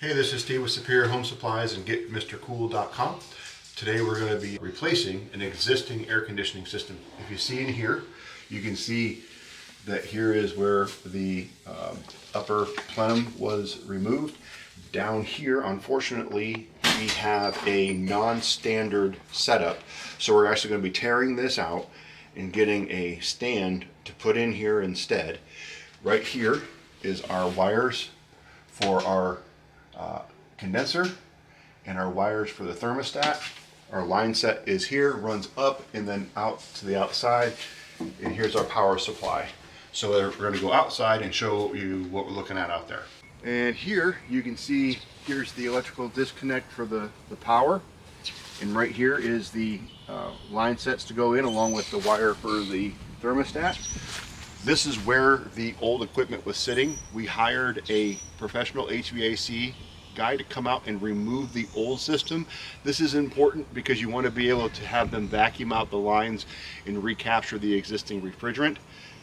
Hey, this is Steve with Superior Home Supplies and GetMrCOOL.com. Today we're going to be replacing an existing air conditioning system. If you see in here, you can see that here is where the upper plenum was removed. Down here, unfortunately, we have a non-standard setup. So we're actually going to be tearing this out and getting a stand to put in here instead. Right here is our wires for our condenser and our wires for the thermostat. Our line set is here, runs up and then out to the outside, and here's our power supply. So we're going to go outside and show you what we're looking at out there. And here you can see here's the electrical disconnect for the power, and right here is the line sets to go in along with the wire for the thermostat. This is where the old equipment was sitting. We hired a professional HVAC guy to come out and remove the old system. This is important because you want to be able to have them vacuum out the lines and recapture the existing refrigerant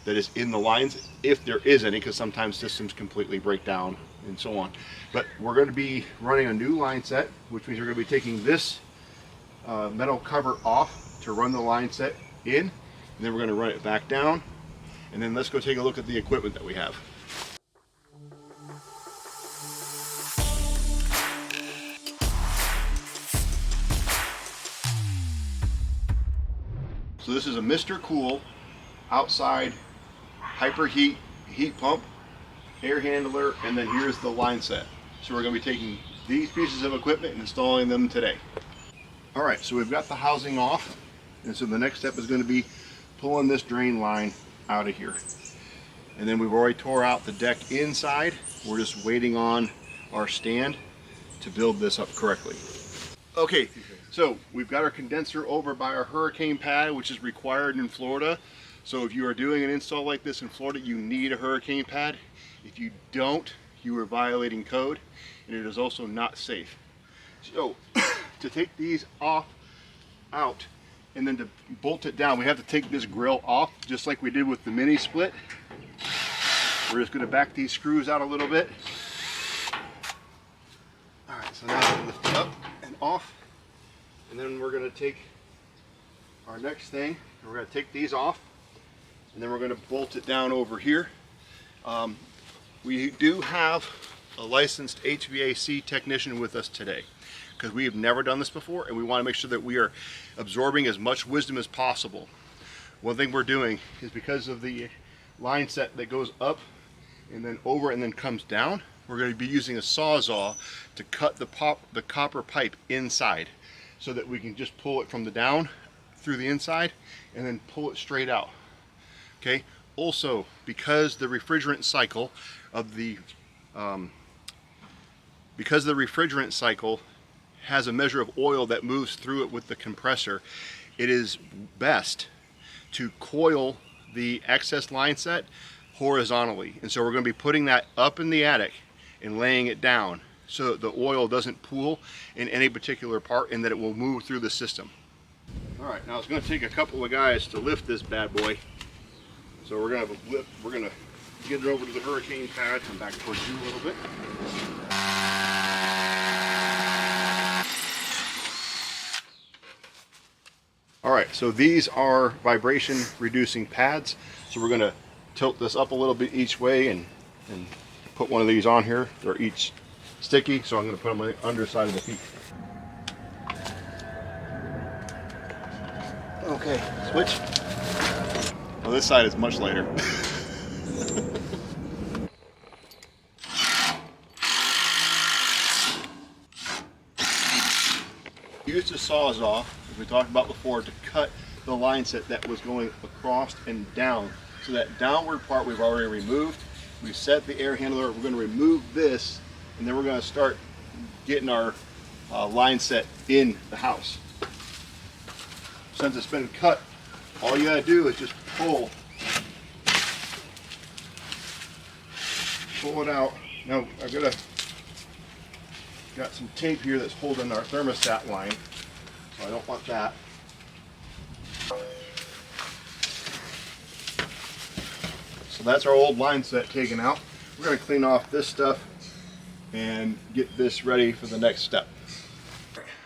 that is in the lines, if there is any, because sometimes systems completely break down and so on. But we're going to be running a new line set, which means we're going to be taking this metal cover off to run the line set in, and then we're going to run it back down. And then let's go take a look at the equipment that we have. So this is a MRCOOL outside hyperheat heat pump, air handler, and then here's the line set. So we're going to be taking these pieces of equipment and installing them today. All right, so we've got the housing off, and so the next step is going to be pulling this drain line out of here. And then we've already tore out the deck inside. We're just waiting on our stand to build this up correctly. Okay, so we've got our condenser over by our hurricane pad, which is required in Florida. So if you are doing an install like this in Florida, you need a hurricane pad. If you don't, you are violating code, and it is also not safe. So to take these out, and then to bolt it down, we have to take this grill off, just like we did with the mini split. We're just going to back these screws out a little bit. All right, so now we'll lift it up and off, and then we're going to take our next thing, and we're going to take these off, and then we're going to bolt it down over here. We do have a licensed HVAC technician with us today, because we have never done this before, and we want to make sure that we are absorbing as much wisdom as possible. One thing we're doing is, because of the line set that goes up and then over and then comes down, we're going to be using a sawzall to cut the copper pipe inside, so that we can just pull it from the down through the inside and then pull it straight out. Okay. Also, because the refrigerant cycle has a measure of oil that moves through it with the compressor, it is best to coil the excess line set horizontally. And so we're going to be putting that up in the attic and laying it down so that the oil doesn't pool in any particular part and that it will move through the system. All right, now it's going to take a couple of guys to lift this bad boy. So we're going to get it over to the hurricane pad. Come back towards you a little bit. All right, so these are vibration reducing pads. So we're going to tilt this up a little bit each way and put one of these on here. They're each sticky, so I'm going to put them on the underside of the feet. Okay, switch. Well, this side is much lighter. Used a sawzall, as we talked about before, to cut the line set that was going across and down. So that downward part we've already removed. We've set the air handler. We're going to remove this, and then we're going to start getting our line set in the house. Since it's been cut, all you got to do is just pull it out. Now I've got some tape here that's holding our thermostat line, so I don't want that. So that's our old line set taken out. We're going to clean off this stuff and get this ready for the next step.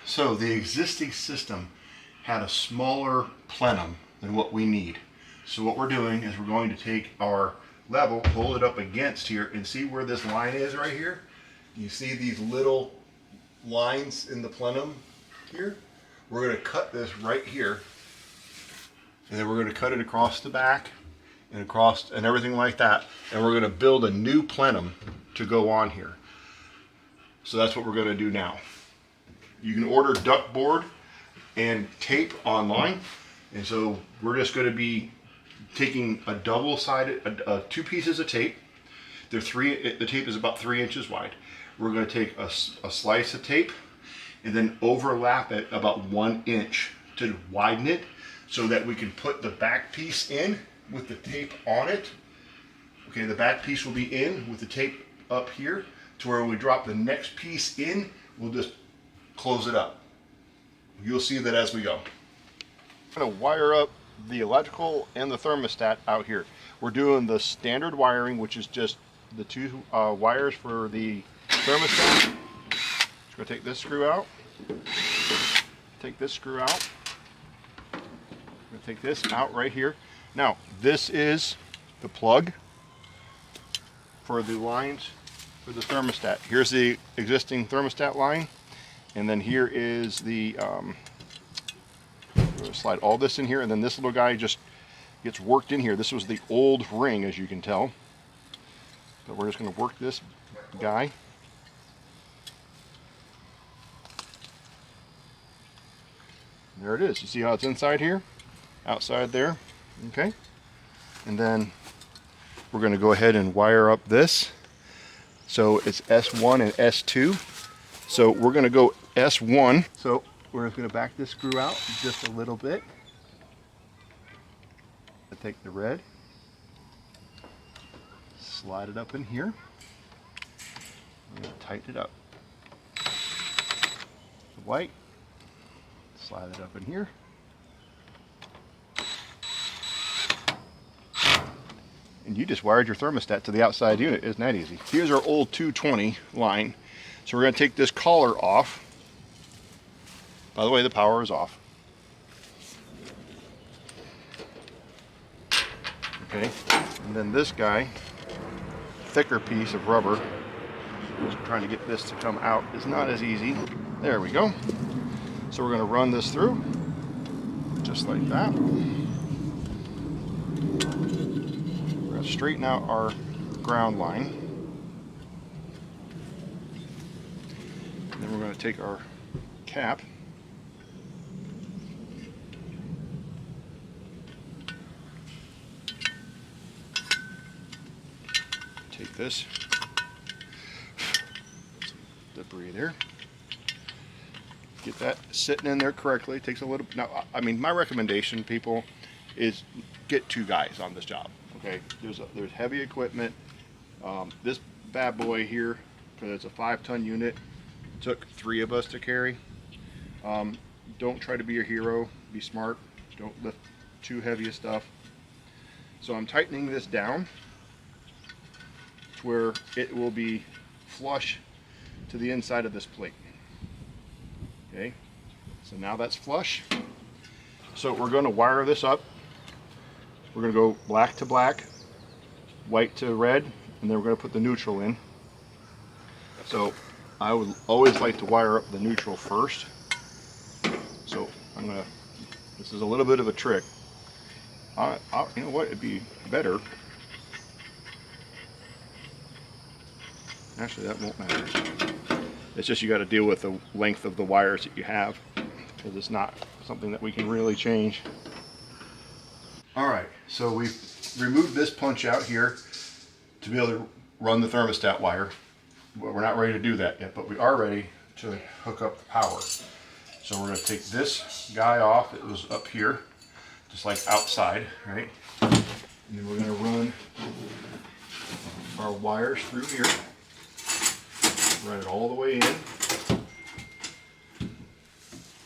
So the existing system had a smaller plenum than what we need. So what we're doing is we're going to take our level, hold it up against here, and see where this line is right here. You see these little lines in the plenum here? We're going to cut this right here, and then we're going to cut it across the back and across and everything like that, and we're going to build a new plenum to go on here. So that's what we're going to do now. You can order duct board and tape online, and so we're just going to be taking a double-sided, two pieces of tape. The tape is about 3 inches wide. We're going to take a slice of tape and then overlap it about 1 inch to widen it so that we can put the back piece in with the tape on it. Okay, the back piece will be in with the tape up here to where when we drop the next piece in, we'll just close it up. You'll see that as we go. I'm going to wire up the electrical and the thermostat out here. We're doing the standard wiring, which is just the two wires for the thermostat. Just going to take this screw out. Take this screw out. I'm going to take this out right here. Now, this is the plug for the lines for the thermostat. Here's the existing thermostat line, and then here is the slide all this in here, and then this little guy just gets worked in here. This was the old ring, as you can tell, but we're just going to work this guy. There it is. You see how it's inside here, outside there, okay? And then we're going to go ahead and wire up this. So it's S1 and S2. So we're going to go S1. So we're just going to back this screw out just a little bit. I take the red, slide it up in here, and tighten it up. The white, slide it up in here. And you just wired your thermostat to the outside unit. Isn't that easy? Here's our old 220 line. So we're going to take this collar off. By the way, the power is off. Okay, and then this guy, thicker piece of rubber, just trying to get this to come out is not as easy. There we go. So we're going to run this through, just like that. We're going to straighten out our ground line. And then we're going to take our cap, take this, some debris there, get that sitting in there correctly. It takes a little, now I mean my recommendation, people, is get 2 guys on this job. Okay, there's heavy equipment. This bad boy here, because it's a 5-ton unit, took 3 of us to carry. Don't try to be a hero, be smart, don't lift too heavy of stuff. So I'm tightening this down to where it will be flush to the inside of this plate. Okay, so now that's flush. So we're going to wire this up. We're going to go black to black, white to red, and then we're going to put the neutral in. So I would always like to wire up the neutral first. So I'm going to, this is a little bit of a trick. You know what, it'd be better. Actually, that won't matter. It's just you got to deal with the length of the wires that you have, because it's not something that we can really change. All right, so we've removed this punch out here to be able to run the thermostat wire. Well, we're not ready to do that yet, but we are ready to hook up the power. So we're going to take this guy off. It was up here, just like outside, right? And then we're going to run our wires through here. Run it all the way in.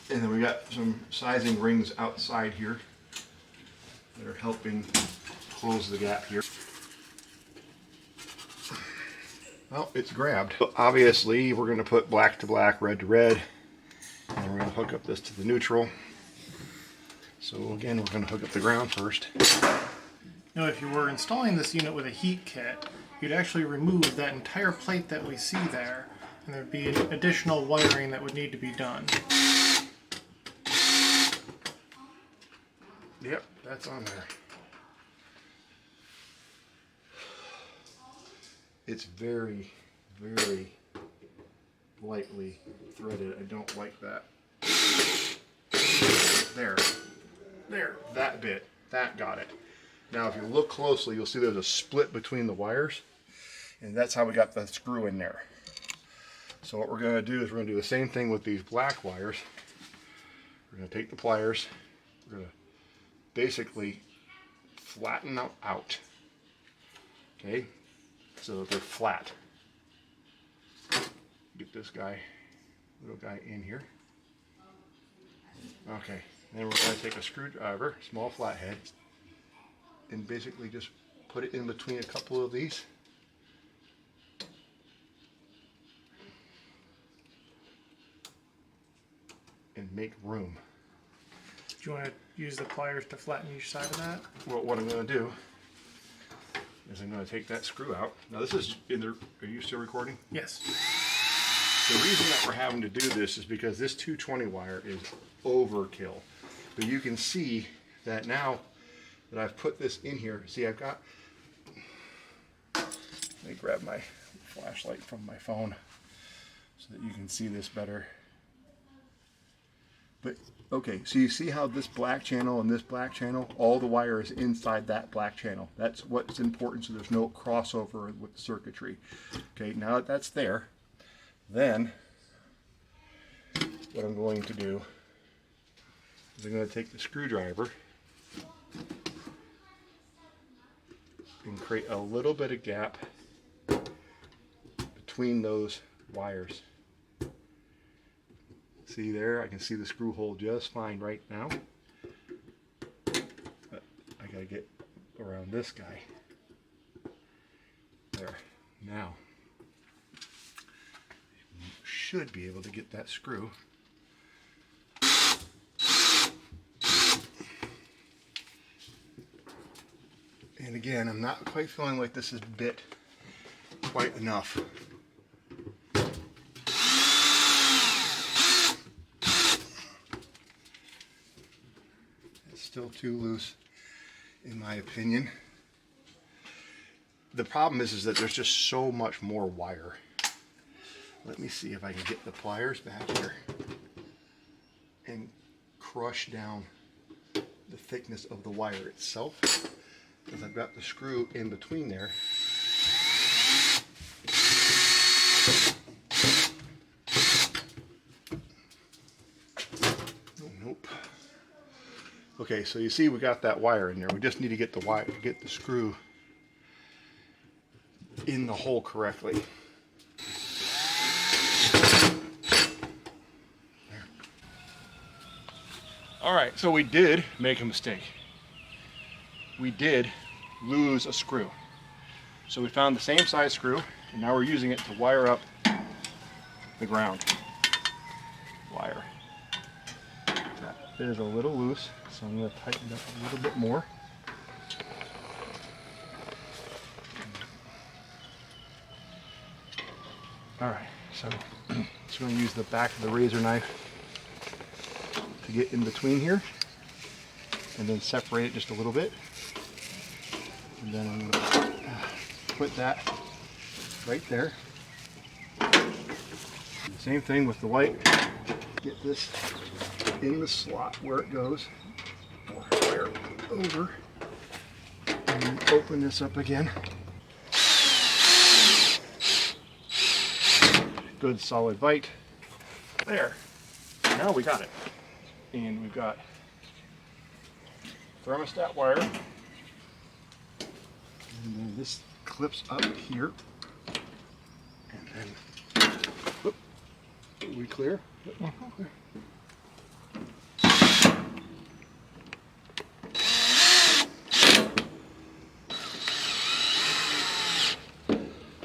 And then we got some sizing rings outside here that are helping close the gap here. Well, it's grabbed. So obviously, we're going to put black to black, red to red, and we're going to hook up this to the neutral. So again, we're going to hook up the ground first. Now, if you were installing this unit with a heat kit, you'd actually remove that entire plate that we see there, and there'd be additional wiring that would need to be done. Yep, that's on there. It's very, very lightly threaded. I don't like that. There, that bit, that got it. Now, if you look closely, you'll see there's a split between the wires, and that's how we got the screw in there. So what we're going to do is we're going to do the same thing with these black wires. We're going to take the pliers, we're going to basically flatten them out, okay, so that they're flat. Get this guy, little guy in here. Okay, then we're going to take a screwdriver, small flathead, and basically just put it in between a couple of these. And make room. Do you want to use the pliers to flatten each side of that? Well, what I'm going to do is I'm going to take that screw out. Now this is in the, are you still recording? Yes. The reason that we're having to do this is because this 220 wire is overkill. But you can see that now that I've put this in here, see I've got, let me grab my flashlight from my phone so that you can see this better. But okay, so you see how this black channel and this black channel, all the wire is inside that black channel. That's what's important, so there's no crossover with the circuitry. Okay, now that that's there, then what I'm going to do is I'm going to take the screwdriver and create a little bit of gap between those wires. See there, I can see the screw hole just fine right now. But I gotta get around this guy. There. Now, you should be able to get that screw. And again, I'm not quite feeling like this is bit quite enough. It's still too loose, in my opinion. The problem is that there's just so much more wire. Let me see if I can get the pliers back here and crush down the thickness of the wire itself, because I've got the screw in between there. Oh, nope. Okay, so you see we got that wire in there. We just need to get the wire, get the screw in the hole correctly. There. All right, so we did make a mistake. We did lose a screw. So we found the same size screw, and now we're using it to wire up the ground wire. That is a little loose, so I'm going to tighten it up a little bit more. All right, so just going to use the back of the razor knife to get in between here, and then separate it just a little bit. And then I'm going to put that right there. Same thing with the light. Get this in the slot where it goes. Wire it over. And then open this up again. Good solid bite. There. Now we got it. And we've got thermostat wire. And then this clips up here. And then, whoop, are we clear? Okay.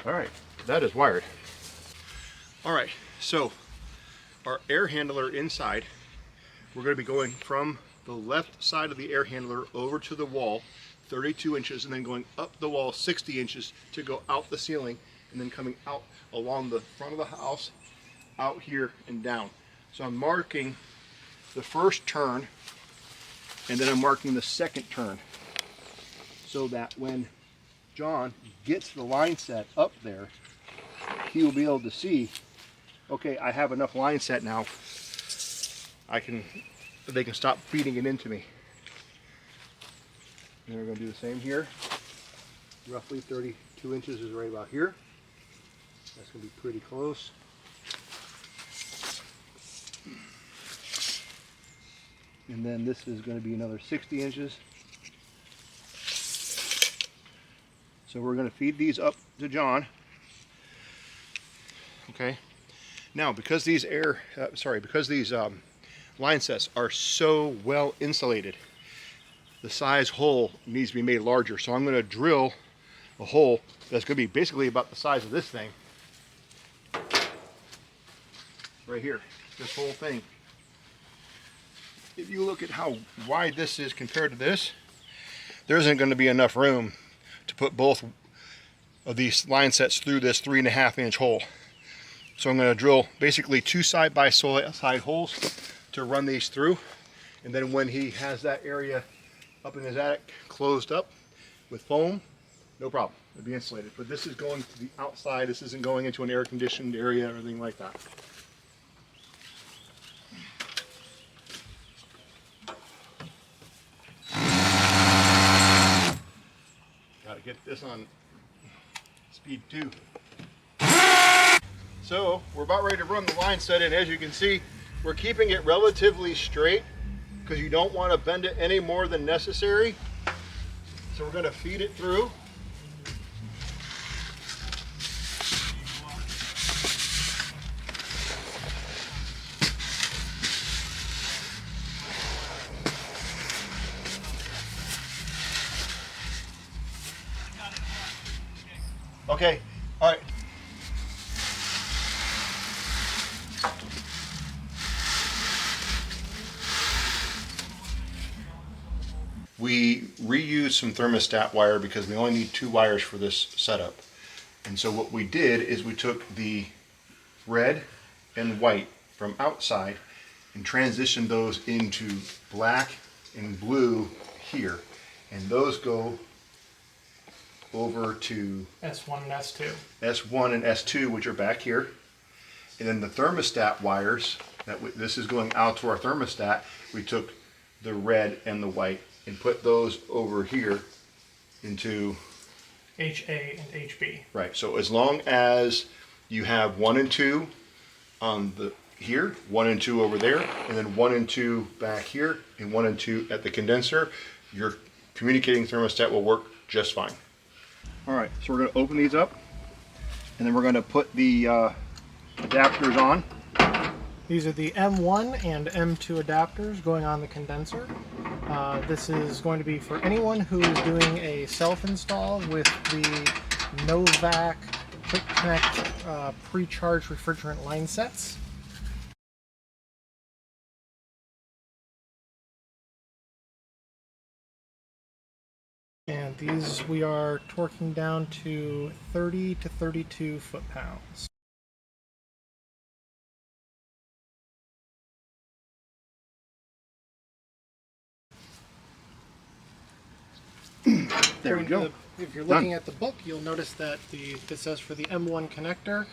All right, that is wired. All right, so our air handler inside, we're going to be going from the left side of the air handler over to the wall 32 inches and then going up the wall 60 inches to go out the ceiling and then coming out along the front of the house, out here and down. So I'm marking the first turn and then I'm marking the second turn so that when John gets the line set up there, he will be able to see, okay, I have enough line set now. They can stop feeding it into me. And we're going to do the same here. Roughly 32 inches is right about here. That's going to be pretty close. And then this is going to be another 60 inches. So we're going to feed these up to John. Okay. Now, because these line sets are so well insulated, the size hole needs to be made larger. So I'm going to drill a hole that's going to be basically about the size of this thing. Right here, this whole thing. If you look at how wide this is compared to this, there isn't going to be enough room to put both of these line sets through this 3.5 inch hole. So I'm going to drill basically 2 side-by-side holes to run these through, and then when he has that area up in his attic closed up with foam, no problem, it'll be insulated. But this is going to the outside, this isn't going into an air-conditioned area or anything like that. Got to get this on speed 2. So we're about ready to run the line set in. As you can see, we're keeping it relatively straight because you don't want to bend it any more than necessary. So we're going to feed it through. Okay, all right. We reused some thermostat wire because we only need 2 wires for this setup. And so what we did is we took the red and white from outside and transitioned those into black and blue here. And those go over to S1 and S2. S1 and S2, which are back here. And then the thermostat wires, this is going out to our thermostat, we took the red and the white and put those over here into HA and HB. Right, so as long as you have 1 and 2 on the here, 1 and 2 over there, and then 1 and 2 back here, and 1 and 2 at the condenser, your communicating thermostat will work just fine. All right, so we're going to open these up, and then we're going to put the adapters on. These are the M1 and M2 adapters going on the condenser. This is going to be for anyone who is doing a self-install with the Novac Quick Connect pre-charged refrigerant line sets. And these we are torquing down to 30 to 32 foot-pounds. There we go. If you're looking at the book, you'll notice that this says for the M1 connector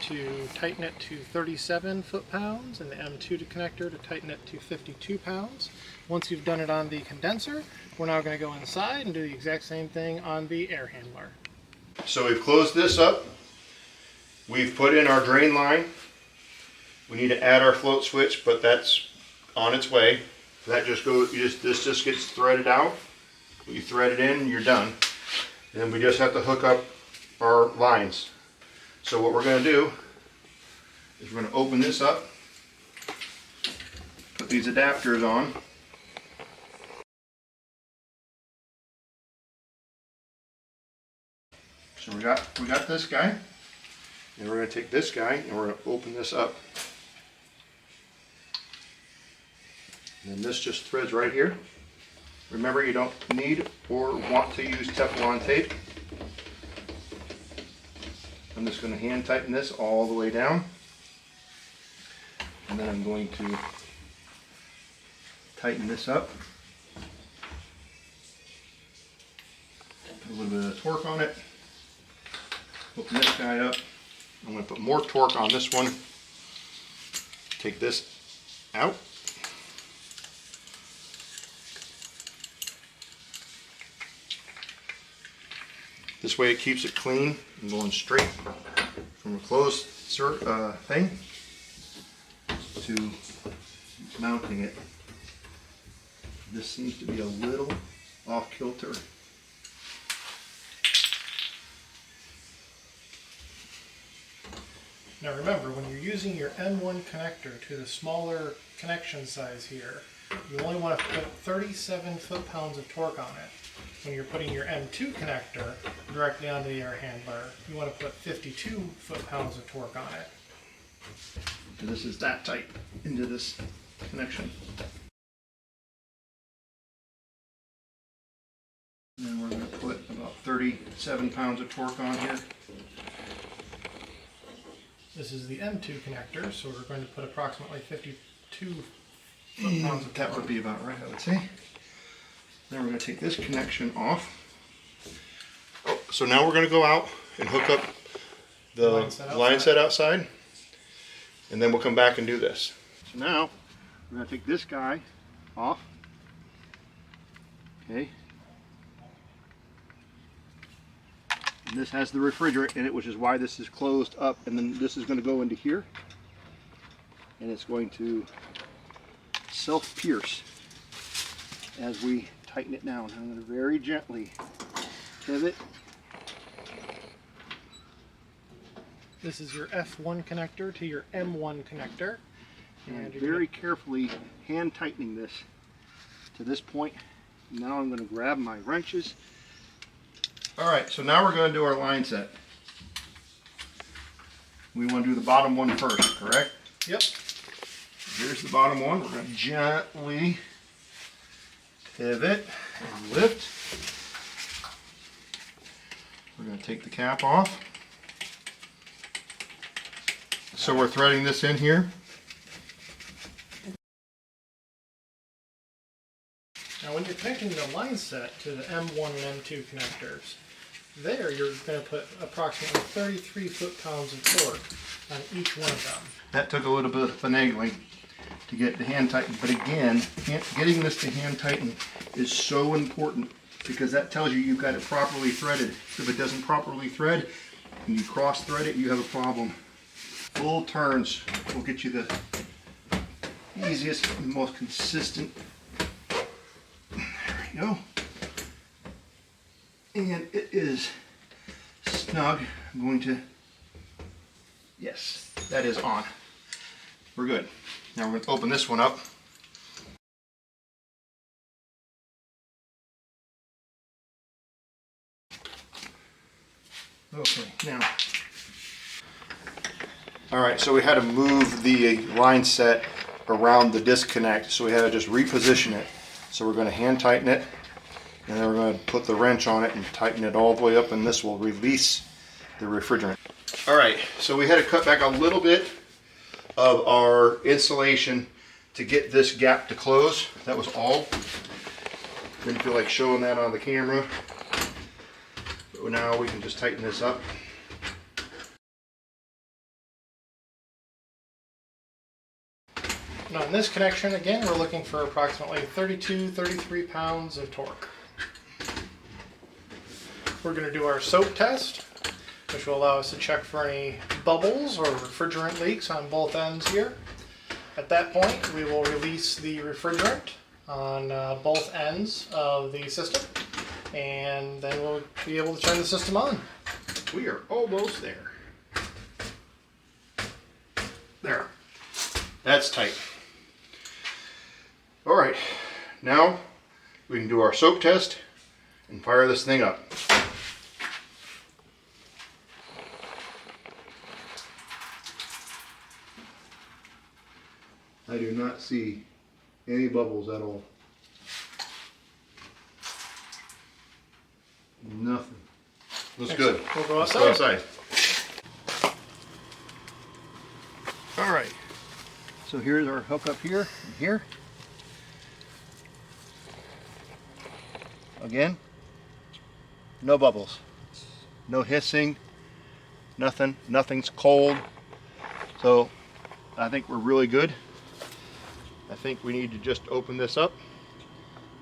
to tighten it to 37 foot-pounds and the M2 connector to tighten it to 52 pounds. Once you've done it on the condenser, we're now going to go inside and do the exact same thing on the air handler. So we've closed this up. We've put in our drain line. We need to add our float switch, but that's on its way. That just goes, this just gets threaded out. You thread it in, you're done. And then we just have to hook up our lines. So what we're going to do is we're going to open this up, put these adapters on. So we got this guy. And we're going to take this guy and we're going to open this up. And then this just threads right here. Remember, you don't need or want to use Teflon tape. I'm just going to hand tighten this all the way down. And then I'm going to tighten this up. Put a little bit of torque on it. Open this guy up. I'm going to put more torque on this one. Take this out. This way it keeps it clean and going straight from a closed thing to mounting it. This seems to be a little off kilter. Now remember, when you're using your M1 connector to the smaller connection size here, you only want to put 37 foot-pounds of torque on it. When you're putting your M2 connector directly onto the air handler, you want to put 52 foot-pounds of torque on it. This is that tight into this connection. And then we're going to put about 37 pounds of torque on here. This is the M2 connector, so we're going to put approximately 52 foot-pounds of torque. That would be about right, I would say. Then we're going to take this connection off. Oh, so now we're going to go out and hook up the line set outside. And then we'll come back and do this. So now we're going to take this guy off. Okay. And this has the refrigerant in it, which is why this is closed up. And then this is going to go into here. And it's going to self-pierce as we tighten it down. I'm going to very gently pivot. This is your F1 connector to your M1 connector. And very carefully hand tightening this to this point. Now I'm going to grab my wrenches. Alright, so now we're going to do our line set. We want to do the bottom one first, correct? Yep. Here's the bottom one. We're going to gently pivot and lift. We're going to take the cap off. So we're threading this in here. Now when you're connecting the line set to the M1 and M2 connectors, there you're going to put approximately 33 foot-pounds of torque on each one of them. That took a little bit of finagling to get the hand tightened, but again, getting this to hand tighten is so important because that tells you you've got it properly threaded. If it doesn't properly thread and you cross thread it, you have a problem. Full turns will get you the easiest and most consistent. There we go. And it is snug. I'm going to, yes, that is on. We're good. Now we're going to open this one up. Okay, now. Alright, so we had to move the line set around the disconnect, so we had to just reposition it. So we're going to hand tighten it, and then we're going to put the wrench on it and tighten it all the way up, and this will release the refrigerant. Alright, so we had to cut back a little bit of our insulation to get this gap to close. That was all. Didn't feel like showing that on the camera. But now we can just tighten this up. Now in this connection, again, we're looking for approximately 33 pounds of torque. We're going to do our soap test, which will allow us to check for any bubbles or refrigerant leaks on both ends here. At that point, we will release the refrigerant on both ends of the system, and then we'll be able to turn the system on. We are almost there. There. That's tight. Alright, now we can do our soak test and fire this thing up. I do not see any bubbles at all. Nothing. Looks good. We'll go Let's outside. go outside. All right. So here's our hookup here and here. Again, no bubbles, no hissing, nothing. Nothing's cold. So I think we're really good. I think we need to just open this up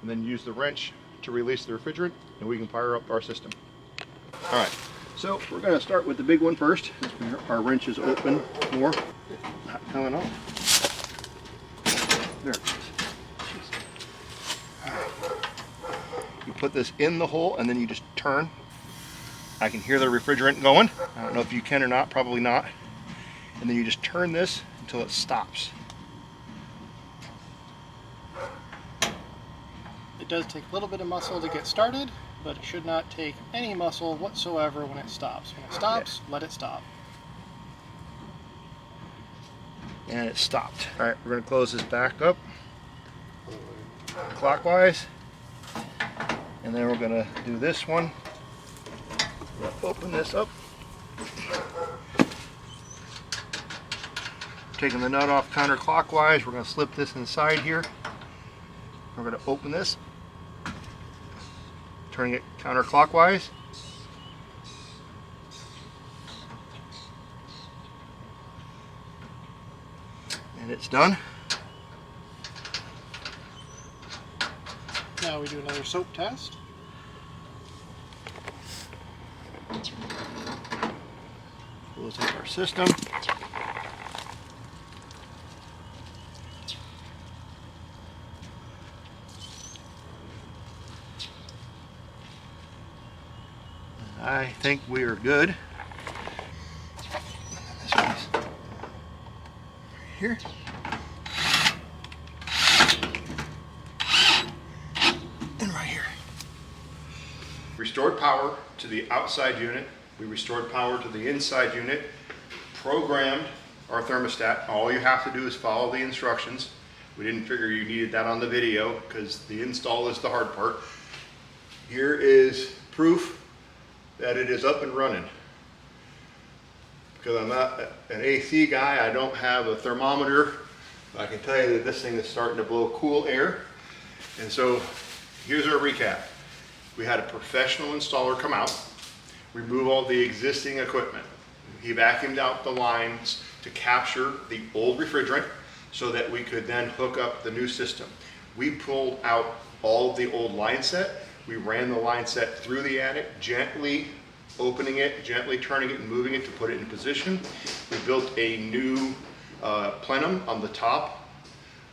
and then use the wrench to release the refrigerant, and we can fire up our system. All right, so we're going to start with the big one first. Our wrench is open more. Not coming off. There it goes. All right. You put this in the hole and then you just turn. I can hear the refrigerant going. I don't know if you can or not, probably not. And then you just turn this until it stops. It does take a little bit of muscle to get started, but it should not take any muscle whatsoever when it stops. When it stops, let it stop. And it stopped. All right, we're going to close this back up clockwise, and then we're going to do this one. Open this up, taking the nut off counterclockwise. We're going to slip this inside here. We're going to open this, turning it counterclockwise. And it's done. Now we do another soap test. Close up our system. I think we are good. This one's right here. And right here. Restored power to the outside unit. We restored power to the inside unit. Programmed our thermostat. All you have to do is follow the instructions. We didn't figure you needed that on the video because the install is the hard part. Here is proof that it is up and running. Because I'm not an AC guy, I don't have a thermometer. I can tell you that this thing is starting to blow cool air. And so here's our recap. We had a professional installer come out, remove all the existing equipment. He vacuumed out the lines to capture the old refrigerant so that we could then hook up the new system. We pulled out all of the old line set. We ran the line set through the attic, gently opening it, gently turning it and moving it to put it in position. We built a new plenum on the top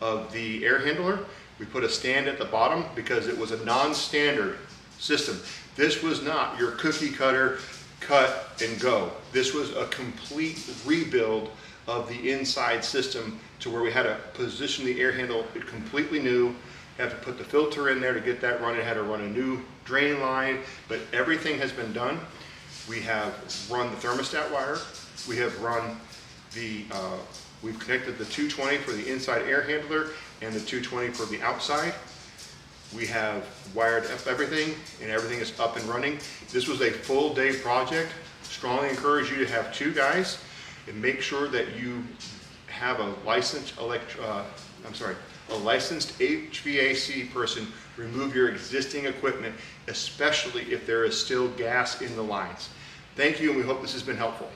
of the air handler. We put a stand at the bottom because it was a non-standard system. This was not your cookie cutter, cut and go. This was a complete rebuild of the inside system to where we had to position the air handle completely new. Had to put the filter in there to get that running, had to run a new drain line, but everything has been done. We have run the thermostat wire. We have run the, we've connected the 220 for the inside air handler and the 220 for the outside. We have wired up everything and everything is up and running. This was a full day project. Strongly encourage you to have two guys and make sure that you have a licensed a licensed HVAC person remove your existing equipment, especially if there is still gas in the lines. Thank you, and we hope this has been helpful.